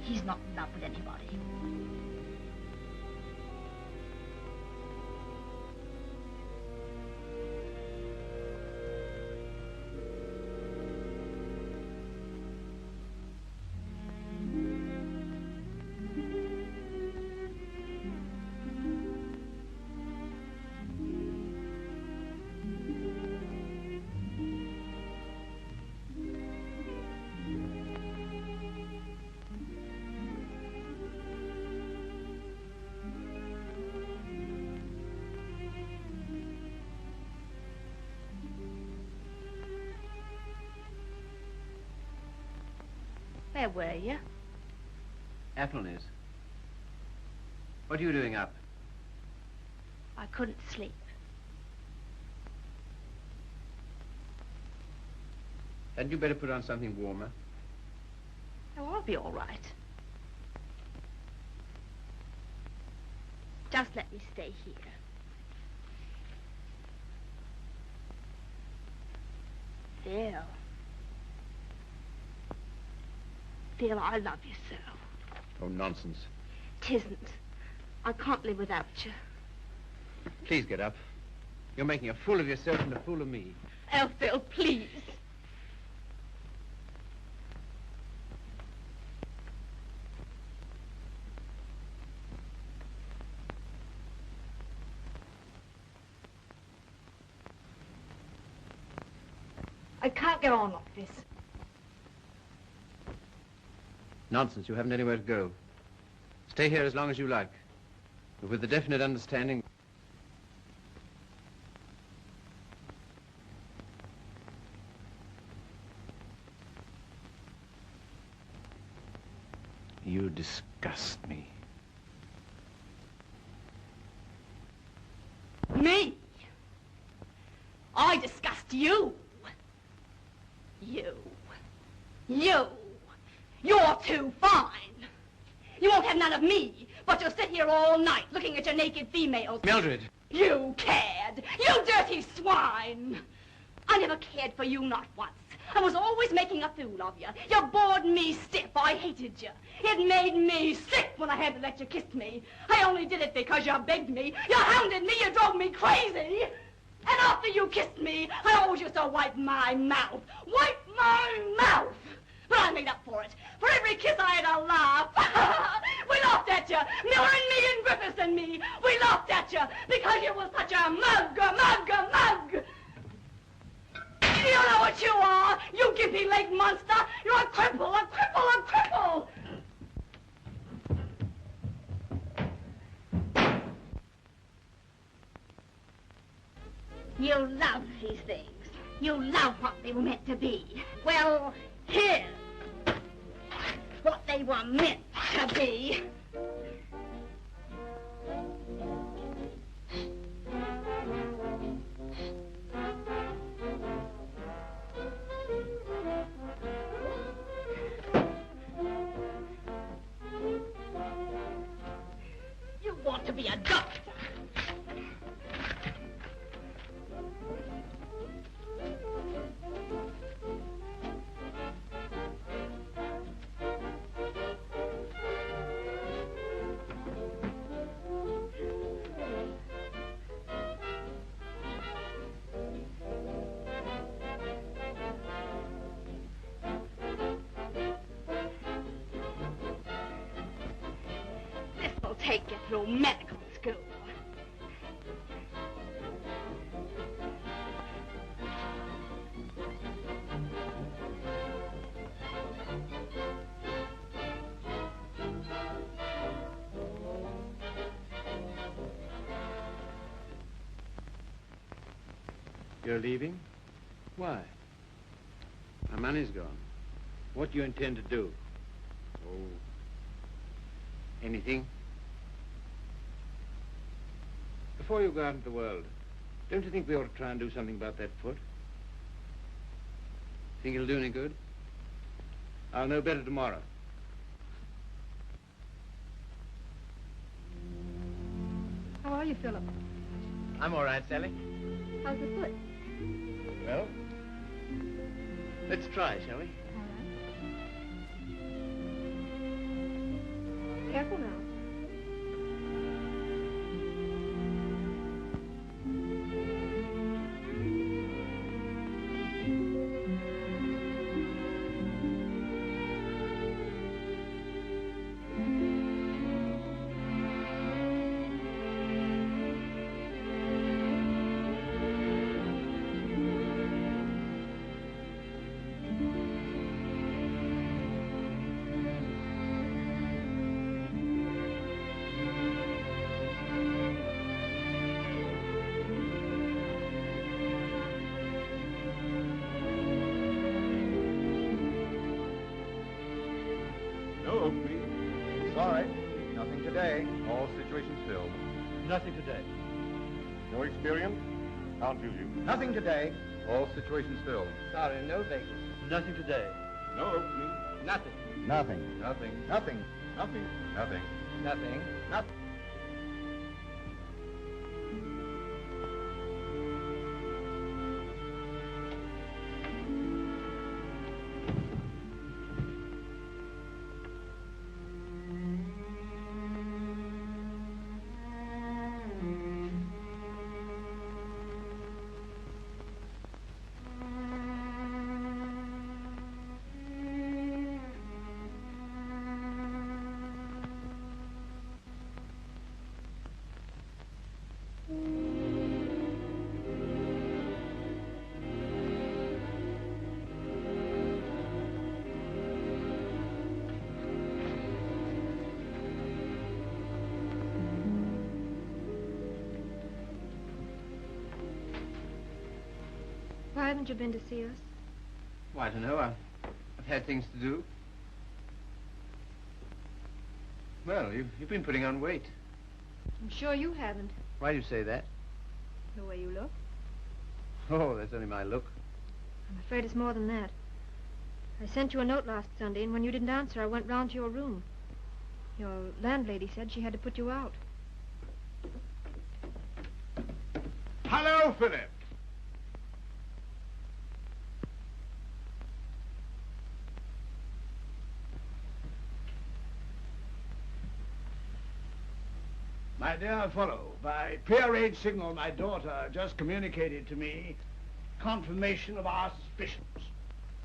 He's not in love with anybody. Where were you? Athelney's. What are you doing up? I couldn't sleep. Hadn't you better put on something warmer? Oh, I'll be all right. Just let me stay here. Phil. Phil, I love you so. Oh, nonsense. 'Tisn't. I can't live without you. Please get up. You're making a fool of yourself and a fool of me. Oh, Phil, please. I can't get on like this. Nonsense. You haven't anywhere to go. Stay here as long as you like. But with the definite understanding... You disgust me. Me? I disgust you. You. You're too fine. You won't have none of me, but you'll sit here all night looking at your naked females. Mildred! You cad! You dirty swine! I never cared for you, not once. I was always making a fool of you. You bored me stiff. I hated you. It made me sick when I had to let you kiss me. I only did it because you begged me. You hounded me. You drove me crazy. And after you kissed me, I always used to wipe my mouth. Wipe my mouth! But I made up for it. For every kiss I had a laugh. We laughed at you. Miller and me and Griffiths and me. We laughed at you because you was such a mug. skippy-leg monster! You're a cripple, a cripple, a cripple! You love these things. You love what they were meant to be. Well, here's what they were meant to be. You want to be a doctor. This'll take you through medical school. You're leaving? Why? My money's gone. What do you intend to do? Oh, anything? Before you go out into the world, don't you think we ought to try and do something about that foot? Think it'll do any good? I'll know better tomorrow. How are you, Philip? I'm all right, Sally. How's the foot? Well, let's try, shall we? Careful now. Sorry, nothing today. All situations filled. Nothing today. No experience? Can't use you. Nothing today. All situations filled. Sorry, no vacancy. Nothing today. No opening. Nothing. Nothing. Nothing. Nothing. Nothing. Nothing. Nothing. Nothing. Why haven't you been to see us? Well, I don't know. I've had things to do. Well, you've been putting on weight. I'm sure you haven't, Why do you say that? the way you look. Oh, that's only my look. I'm afraid it's more than that. I sent you a note last Sunday, and when you didn't answer, I went round to your room. Your landlady said she had to put you out. Hello, Philip. My dear fellow, by peerage signal, my daughter just communicated to me confirmation of our suspicions.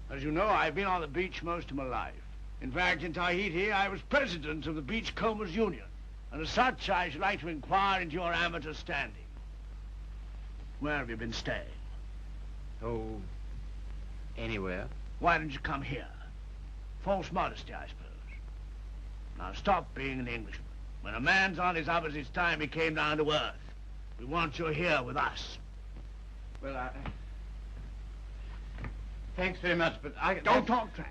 As you know, I've been on the beach most of my life. In fact, in Tahiti, I was president of the Beachcombers Union, and as such, I should like to inquire into your amateur standing. Where have you been staying? Oh, anywhere. Why didn't you come here? False modesty, I suppose. Now stop being an Englishman. When a man's on his uppers, it's time he came down to earth. We want you here with us. Well, thanks very much, but I... Don't talk trash.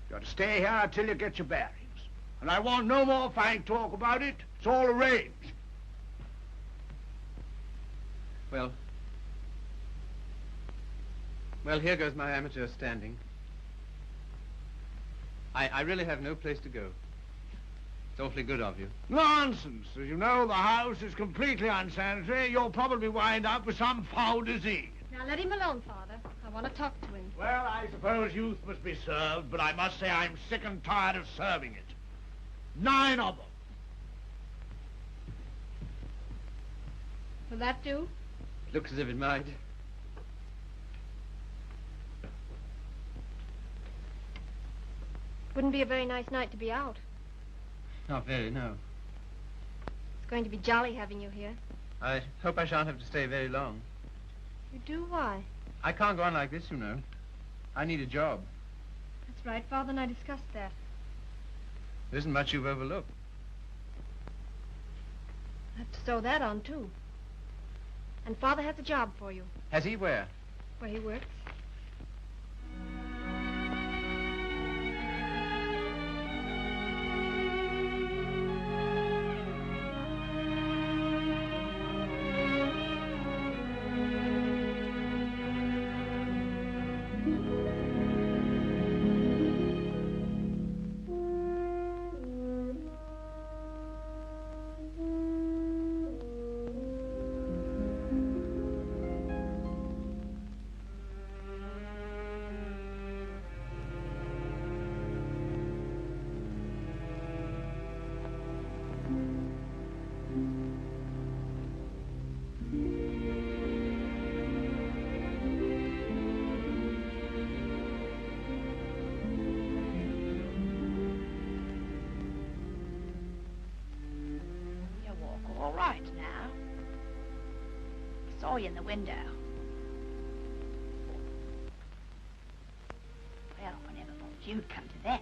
You ought to stay here until you get your bearings. And I want no more fine talk about it. It's all arranged. Well, here goes my amateur standing. I really have no place to go. It's awfully good of you. Nonsense. As you know, the house is completely unsanitary. You'll probably wind up with some foul disease. Now let him alone, Father. I want to talk to him. Well, I suppose youth must be served, but I must say I'm sick and tired of serving it. 9 of them. Will that do? It looks as if it might. Wouldn't be a very nice night to be out. Not very, no. It's going to be jolly having you here. I hope I shan't have to stay very long. You do? Why? I can't go on like this, you know. I need a job. That's right. Father and I discussed that. There isn't much you've overlooked. I have to sew that on, too. And Father has a job for you. Has he? Where? Where he works. Saw you in the window. Well, I never thought you'd come to that.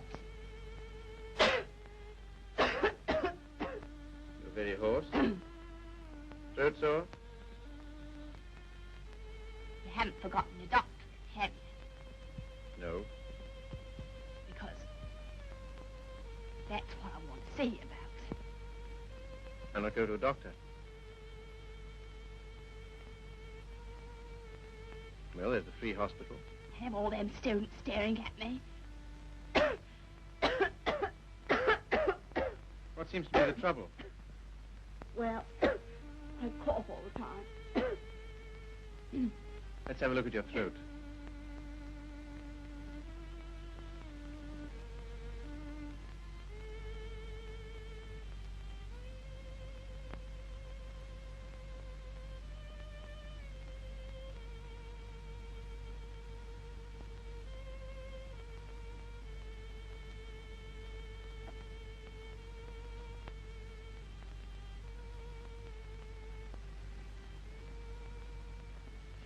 You're very hoarse. Throat sore? You haven't forgotten your doctorate, have you? No. Because that's what I want to see you about. I'll not go to a doctor. Well, there's the free hospital. Have all them students staring at me. What seems to be the trouble? Well, I cough all the time. Let's have a look at your throat.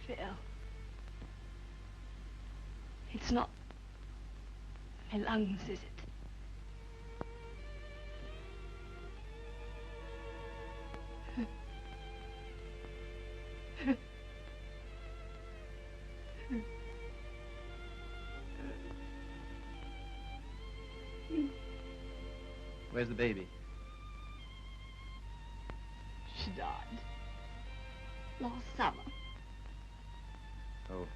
Phil, it's not my lungs, is it? Where's the baby? She died last summer. Oh.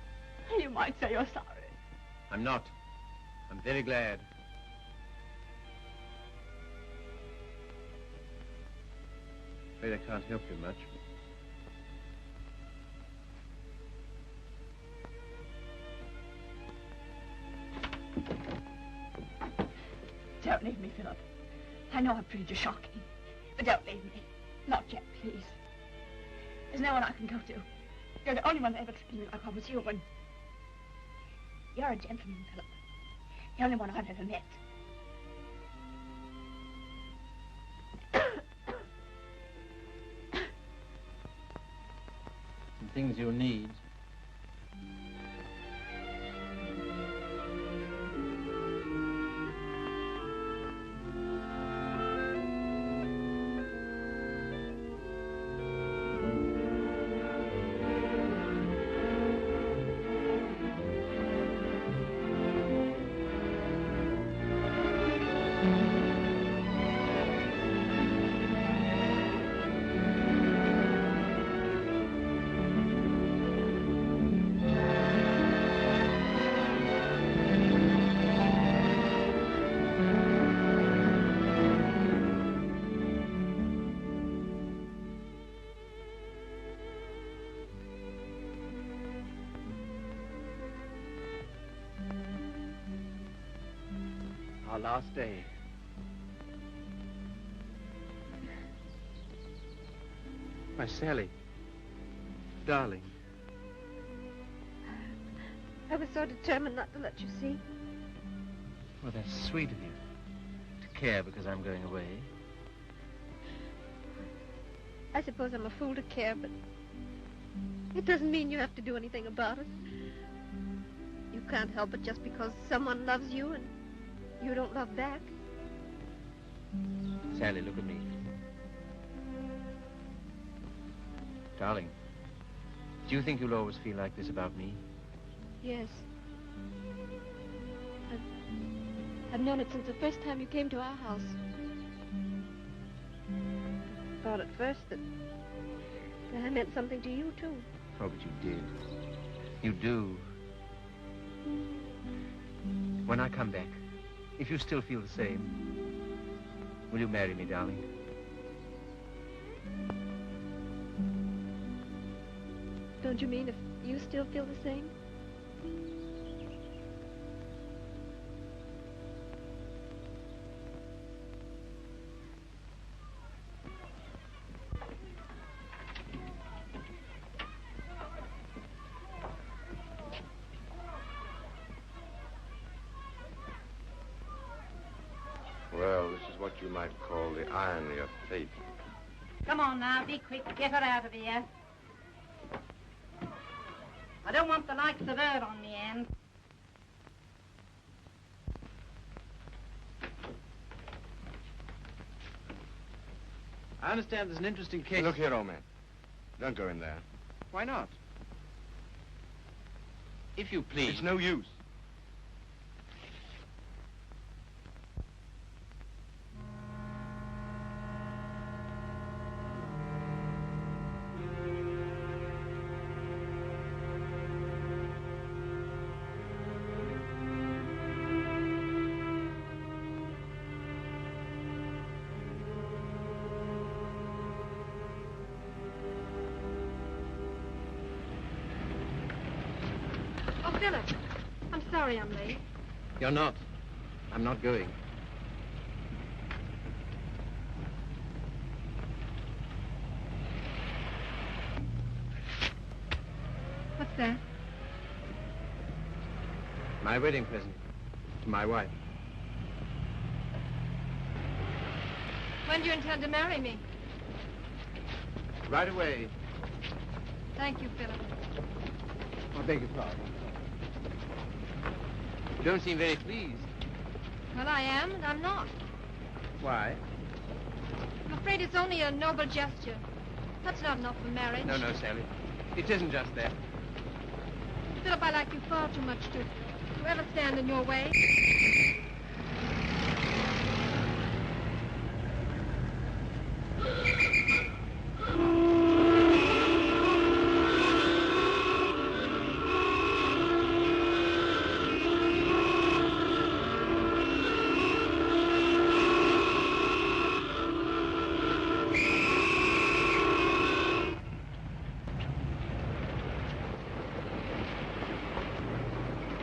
You might say you're sorry. I'm not. I'm very glad. Afraid I can't help you much. Don't leave me, Philip. I know I've treated you shocking, but don't leave me. Not yet, please. There's no one I can go to. You're the only one that ever treated me like I was human. You're a gentleman, Philip. The only one I've ever met. Some things you'll need. Our last day. My Sally. Darling. I was so determined not to let you see. Well, that's sweet of you. To care because I'm going away. I suppose I'm a fool to care, but it doesn't mean you have to do anything about it. You can't help it just because someone loves you and you don't love back. Sally, look at me. Darling, do you think you'll always feel like this about me? Yes. I've known it since the first time you came to our house. I thought at first that I meant something to you, too. Oh, but you did. You do. When I come back, if you still feel the same, will you marry me, darling? Don't you mean if you still feel the same? Well, this is what you might call the irony of fate. Come on now, be quick. Get her out of here. I don't want the likes of her on the end. I understand there's an interesting case. Look here, old man. Don't go in there. Why not? If you please. It's no use. Philip, I'm sorry I'm late. You're not. I'm not going. What's that? My wedding present to my wife. When do you intend to marry me? Right away. Thank you, Philip. I beg your pardon. You don't seem very pleased. Well, I am, and I'm not. Why? I'm afraid it's only a noble gesture. That's not enough for marriage. No, Sally. It isn't just that. Philip, I like you far too much to ever stand in your way.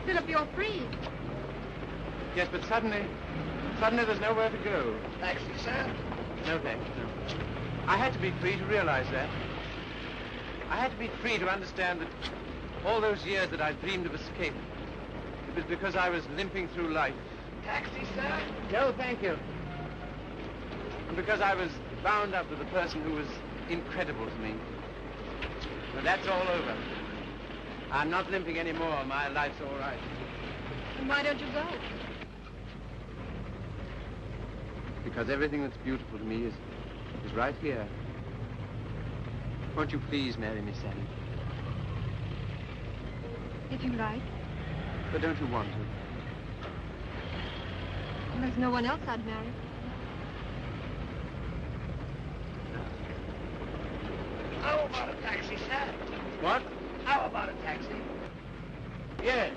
Philip, you're free. Yes, but suddenly there's nowhere to go. Taxi, sir? No, thanks, no. I had to be free to realize that. I had to be free to understand that all those years that I dreamed of escape, it was because I was limping through life. Taxi, sir? No, thank you. And because I was bound up with a person who was incredible to me. But that's all over. I'm not limping anymore. My life's all right. And why don't you go? Because everything that's beautiful to me is right here. Won't you please marry me, Sally? If you like. But don't you want to? Well, there's no one else I'd marry. How about a taxi, sir? What? How about a taxi? Yes.